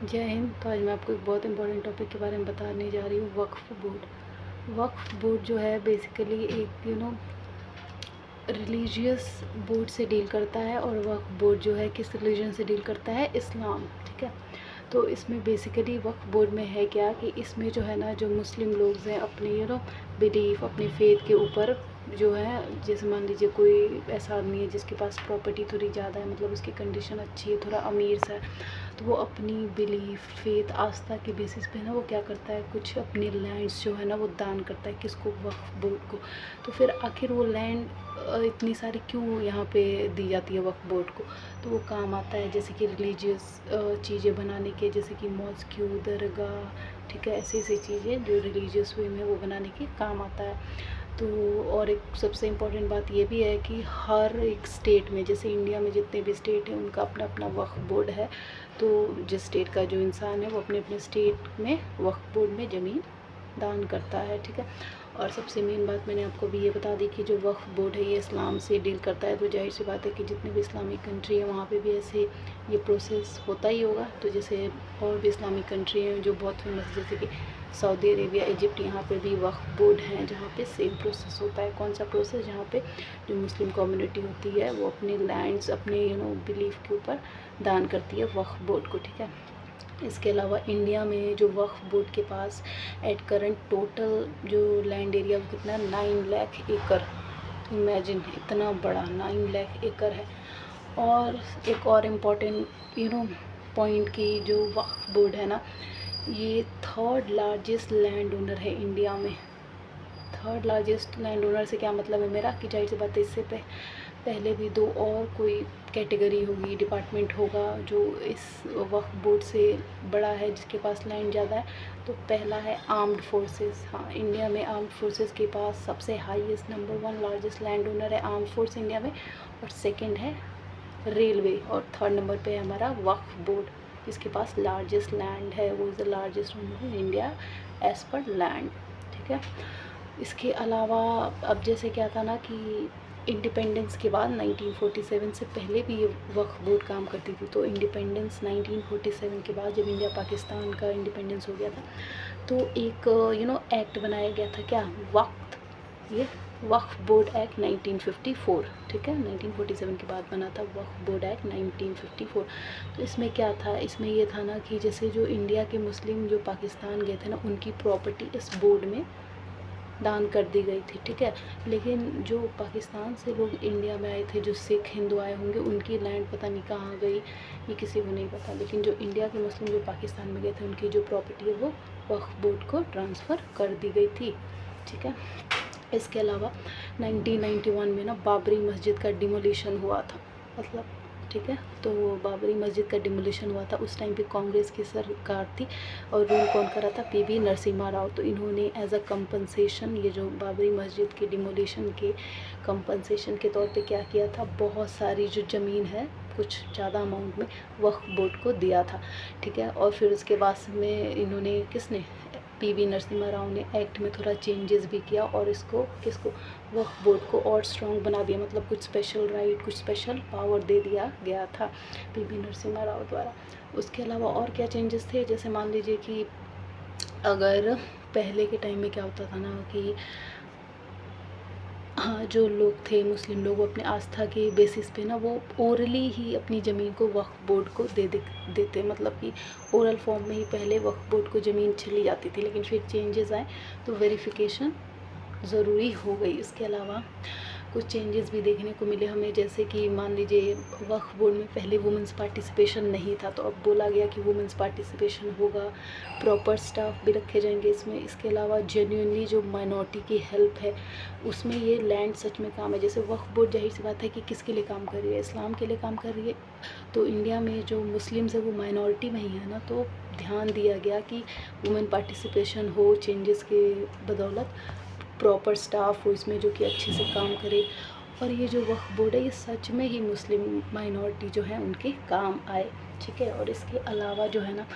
जय हिंद। तो आज मैं आपको एक बहुत इंपॉर्टेंट टॉपिक के बारे में बताने जा रही हूँ, वक्फ़ बोर्ड। वक्फ़ बोर्ड जो है बेसिकली एक रिलीजियस बोर्ड से डील करता है, और वक्फ़ बोर्ड जो है किस रिलीजन से डील करता है, इस्लाम। ठीक है। तो इसमें बेसिकली वक्फ़ बोर्ड में है क्या कि इसमें जो है ना, जो मुस्लिम लोग हैं अपने बिलीफ, अपने फेथ के ऊपर जो है, जैसे मान लीजिए कोई ऐसा आदमी है जिसके पास प्रॉपर्टी थोड़ी ज़्यादा है, मतलब उसकी कंडीशन अच्छी है, थोड़ा अमीर सा है, तो वो अपनी बिलीफ, फेथ, आस्था के बेसिस पे ना वो क्या करता है, कुछ अपनी लैंड्स जो है ना वो दान करता है। किसको? वक्फ़ बोर्ड को। तो फिर आखिर वो लैंड इतनी सारी क्यों यहाँ पे दी जाती है वक्फ़ बोर्ड को? तो वो काम आता है जैसे कि रिलीजियस चीज़ें बनाने के, जैसे कि मॉस्क्यू, दरगाह, ठीक है, ऐसी ऐसी चीज़ें जो रिलीजियस वे में वो बनाने के काम आता है। तो और एक सबसे इम्पॉर्टेंट बात ये भी है कि हर एक स्टेट में, जैसे इंडिया में जितने भी स्टेट हैं उनका अपना अपना वक्फ़ बोर्ड है। तो जिस स्टेट का जो इंसान है वो अपने अपने स्टेट में वक्फ़ बोर्ड में ज़मीन दान करता है। ठीक है। और सबसे मेन बात मैंने आपको भी ये बता दी कि जो वक्फ़ बोर्ड है ये इस्लाम से डील करता है, तो जाहिर सी बात है कि जितने भी इस्लामिक कंट्री है वहाँ पे भी ऐसे ये प्रोसेस होता ही होगा। तो जैसे और भी इस्लामिक कंट्री हैं जो बहुत फेमस, जैसे कि सऊदी अरेबिया, इजिप्ट, यहाँ पे भी वक्फ़ बोर्ड हैं जहाँ पे सेम प्रोसेस होता है। कौन सा प्रोसेस? जहाँ पे जो मुस्लिम कम्युनिटी होती है वो अपने लैंड्स, अपने बिलीफ के ऊपर दान करती है वक्फ़ बोर्ड को। ठीक है। इसके अलावा इंडिया में जो वक्फ़ बोर्ड के पास एट करंट टोटल जो लैंड एरिया वो कितना है, 9 लाख एकड़। इमेजिन, इतना बड़ा 9 लाख एकड़ है। और एक और इम्पॉर्टेंट पॉइंट की, जो वक्फ़ बोर्ड है ना, ये थर्ड लार्जेस्ट लैंड ओनर है इंडिया में। थर्ड लार्जेस्ट लैंड ओनर से क्या मतलब है मेरा, कि जाहिर सी बात है इससे पहले भी दो और कोई कैटेगरी होगी, डिपार्टमेंट होगा जो इस वक्फ़ बोर्ड से बड़ा है, जिसके पास लैंड ज़्यादा है। तो पहला है आर्म्ड फोर्सेस। हाँ, इंडिया में आर्म्ड फोर्सेस के पास सबसे highest number 1 largest land owner है आर्म्ड फोर्स इंडिया में, और सेकंड है रेलवे, और थर्ड नंबर पे है हमारा वक्फ़ बोर्ड, जिसके पास लार्जेस्ट लैंड है। वो is the largest owner in India as per land. ठीक है। इसके अलावा अब जैसे क्या था ना कि इंडिपेंडेंस के बाद 1947 से पहले भी ये वक्फ़ बोर्ड काम करती थी। तो इंडिपेंडेंस 1947 के बाद जब इंडिया पाकिस्तान का इंडिपेंडेंस हो गया था, तो एक एक्ट बनाया गया था, क्या? ये वक्फ़ बोर्ड एक्ट 1954। ठीक है। 1947 के बाद बना था वक्फ़ बोर्ड एक्ट 1954। तो इसमें क्या था? इसमें ये था ना कि जैसे जो इंडिया के मुस्लिम जो पाकिस्तान गए थे ना, उनकी प्रॉपर्टी इस बोर्ड में दान कर दी गई थी। ठीक है। लेकिन जो पाकिस्तान से लोग इंडिया में आए थे, जो सिख हिंदू आए होंगे, उनकी लैंड पता नहीं कहाँ गई, ये किसी को नहीं पता। लेकिन जो इंडिया के मुस्लिम जो पाकिस्तान में गए थे, उनकी जो प्रॉपर्टी है वो वक्फ़ बोर्ड को ट्रांसफ़र कर दी गई थी। ठीक है। इसके अलावा 1991 में ना बाबरी मस्जिद का डिमोलिशन हुआ था, मतलब, ठीक है। तो बाबरी मस्जिद का डिमोलिशन हुआ था, उस टाइम पे कांग्रेस की सरकार थी, और रूल कौन कर रहा था? पीवी नरसिम्हा राव। तो इन्होंने एज अ कंपनसेशन, ये जो बाबरी मस्जिद के डिमोलिशन के कंपनसेशन के तौर पे क्या किया था, बहुत सारी जो ज़मीन है कुछ ज़्यादा अमाउंट में वक्फ़ बोर्ड को दिया था। ठीक है। और फिर उसके बाद में इन्होंने, किसने? पीवी नरसिम्हा राव ने एक्ट में थोड़ा चेंजेस भी किया, और इसको, किसको? वक्फ़ बोर्ड को और स्ट्रॉन्ग बना दिया, मतलब कुछ स्पेशल राइट, कुछ स्पेशल पावर दे दिया गया था पीवी नरसिम्हा राव द्वारा। उसके अलावा और क्या चेंजेस थे? जैसे मान लीजिए कि अगर पहले के टाइम में क्या होता था ना कि हाँ, जो लोग थे मुस्लिम लोग, वो अपने आस्था के बेसिस पे ना वो ओरली ही अपनी ज़मीन को वक्फ़ बोर्ड को देते, मतलब कि ओरल फॉर्म में ही पहले वक्फ़ बोर्ड को ज़मीन चली जाती थी। लेकिन फिर चेंजेस आए तो वेरिफिकेशन ज़रूरी हो गई। इसके अलावा कुछ चेंजेस भी देखने को मिले हमें, जैसे कि मान लीजिए वक्फ़ बोर्ड में पहले वुमेंस पार्टिसिपेशन नहीं था, तो अब बोला गया कि वुमेंस पार्टिसिपेशन होगा, प्रॉपर स्टाफ भी रखे जाएंगे इसमें। इसके अलावा जेन्युइनली जो माइनॉरिटी की हेल्प है, उसमें ये लैंड सच में काम है। जैसे वक्फ़ बोर्ड, जाहिर सी बात है कि किसके लिए काम कर रही है? इस्लाम के लिए काम कर रही है। तो इंडिया में जो मुस्लिम्स है वो माइनॉरिटी में ही है ना, तो ध्यान दिया गया कि वुमेन पार्टिसिपेशन हो, चेंजेस के बदौलत प्रॉपर स्टाफ हो इसमें जो कि अच्छे से काम करे, और ये जो वक्फ़ बोर्ड है ये सच में ही मुस्लिम माइनॉरिटी जो है उनके काम आए। ठीक है। और इसके अलावा जो है ना,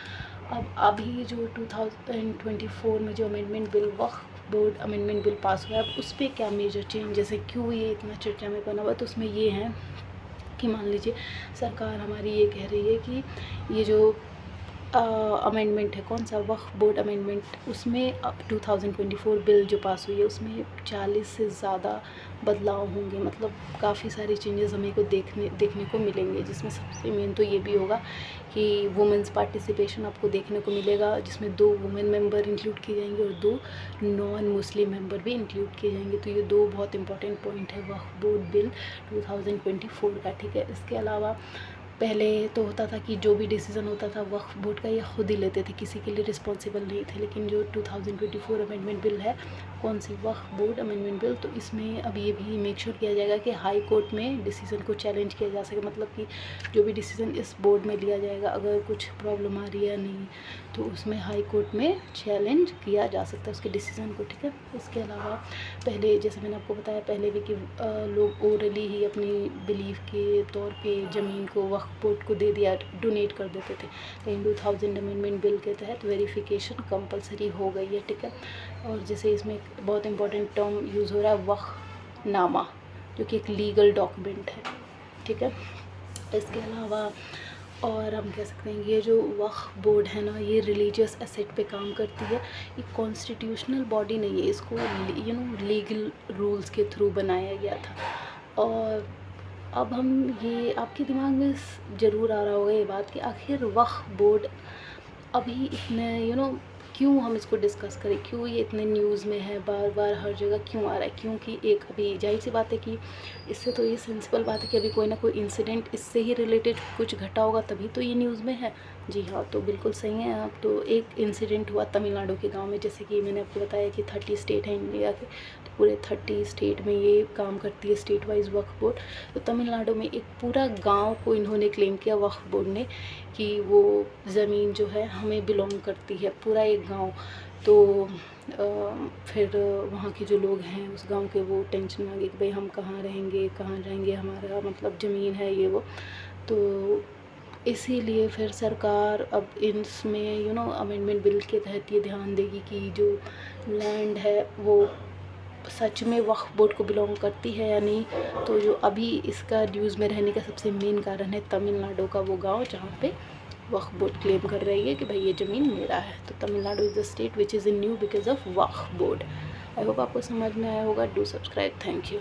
अब अभी जो 2024 में जो अमेंडमेंट बिल, वक्फ़ बोर्ड अमेंडमेंट बिल पास हुआ है, अब उस पर क्या मेजर चेंजेस है, क्यों ये इतना चर्चा में बना हुआ है? तो उसमें ये है कि मान लीजिए सरकार हमारी ये कह रही है कि ये जो अमेंडमेंट है, कौन सा वक्फ बोर्ड अमेंडमेंट, उसमें अब 2024 बिल जो पास हुई है उसमें 40 से ज़्यादा बदलाव होंगे। मतलब काफ़ी सारी चेंजेस हमें को देखने को मिलेंगे, जिसमें सबसे मेन तो ये भी होगा कि वुमेंस पार्टिसिपेशन आपको देखने को मिलेगा, जिसमें 2 वुमेन मेंबर इंक्लूड किए जाएंगे और 2 नॉन मुस्लिम मेंबर भी इंक्लूड किए जाएंगे। तो ये 2 बहुत इंपॉर्टेंट पॉइंट है वक्फ बोर्ड बिल 2024 का, ठीक है। इसके अलावा पहले तो होता था कि जो भी डिसीज़न होता था वक्फ बोर्ड का ये खुद ही लेते थे, किसी के लिए रिस्पॉन्सिबल नहीं थे। लेकिन जो 2024 अमेंडमेंट बिल है, कौन सी वक्फ बोर्ड अमेंडमेंट बिल, तो इसमें अब ये भी मेक श्योर किया जाएगा कि हाई कोर्ट में डिसीज़न को चैलेंज किया जा सके। मतलब कि जो भी डिसीज़न इस बोर्ड में लिया जाएगा, अगर कुछ प्रॉब्लम आ रही है या नहीं, तो उसमें हाई कोर्ट में चैलेंज किया जा सकता है उसके डिसीज़न को, ठीक है। इसके अलावा पहले जैसे मैंने आपको बताया पहले भी कि लोग ओरली ही अपनी बिलीफ के तौर पे ज़मीन को वक्फ बोर्ड को दे दिया, डोनेट कर देते थे। लेकिन 2000 अमेंडमेंट बिल के तहत वेरिफिकेशन कंपलसरी हो गई है, ठीक है। और जैसे इसमें एक बहुत इंपॉर्टेंट टर्म यूज़ हो रहा है वक्फनामा, जो कि एक लीगल डॉक्यूमेंट है, ठीक है। इसके अलावा और हम कह सकते हैं ये जो वक्फ बोर्ड है ना, ये रिलीजियस एसेट पे काम करती है। ये कॉन्स्टिट्यूशनल बॉडी नहीं है, इसको लीगल रूल्स के थ्रू बनाया गया था। और अब हम ये आपके दिमाग में ज़रूर आ रहा होगा ये बात कि आखिर वक्फ बोर्ड अभी इतने क्यों हम इसको डिस्कस करें, क्यों ये इतने न्यूज़ में है, बार बार हर जगह क्यों आ रहा है। क्योंकि एक अभी जाहिर सी बात है कि इससे तो ये सेंसिबल बात है कि अभी कोई ना कोई इंसिडेंट इससे ही रिलेटेड कुछ घटा होगा, तभी तो ये न्यूज़ में है। जी हाँ, तो बिल्कुल सही है आप। तो एक इंसिडेंट हुआ तमिलनाडु के गांव में, जैसे कि मैंने आपको बताया कि 30 स्टेट हैं इंडिया के, तो पूरे 30 स्टेट में ये काम करती है स्टेट वाइज वक्फ बोर्ड। तो तमिलनाडु में एक पूरा गांव को इन्होंने क्लेम किया वक्फ बोर्ड ने कि वो ज़मीन जो है हमें बिलोंग करती है, पूरा एक गांव। तो फिर वहाँ के जो लोग हैं उस गांव के, वो टेंशन में आ गए कि भाई हम कहाँ रहेंगे, कहाँ जाएंगे, हमारा मतलब ज़मीन है ये वो। तो इसीलिए फिर सरकार अब इसमें अमेंडमेंट बिल के तहत ये ध्यान देगी कि जो लैंड है वो सच में वक्फ बोर्ड को बिलोंग करती है या नहीं। तो जो अभी इसका न्यूज़ में रहने का सबसे मेन कारण है तमिलनाडु का वो गांव, जहाँ पे वक्फ बोर्ड क्लेम कर रही है कि भाई ये ज़मीन मेरा है। तो Tamil Nadu is the state which is in new because of Waqf board. I hope आपको समझ में आया होगा। Do subscribe. Thank you.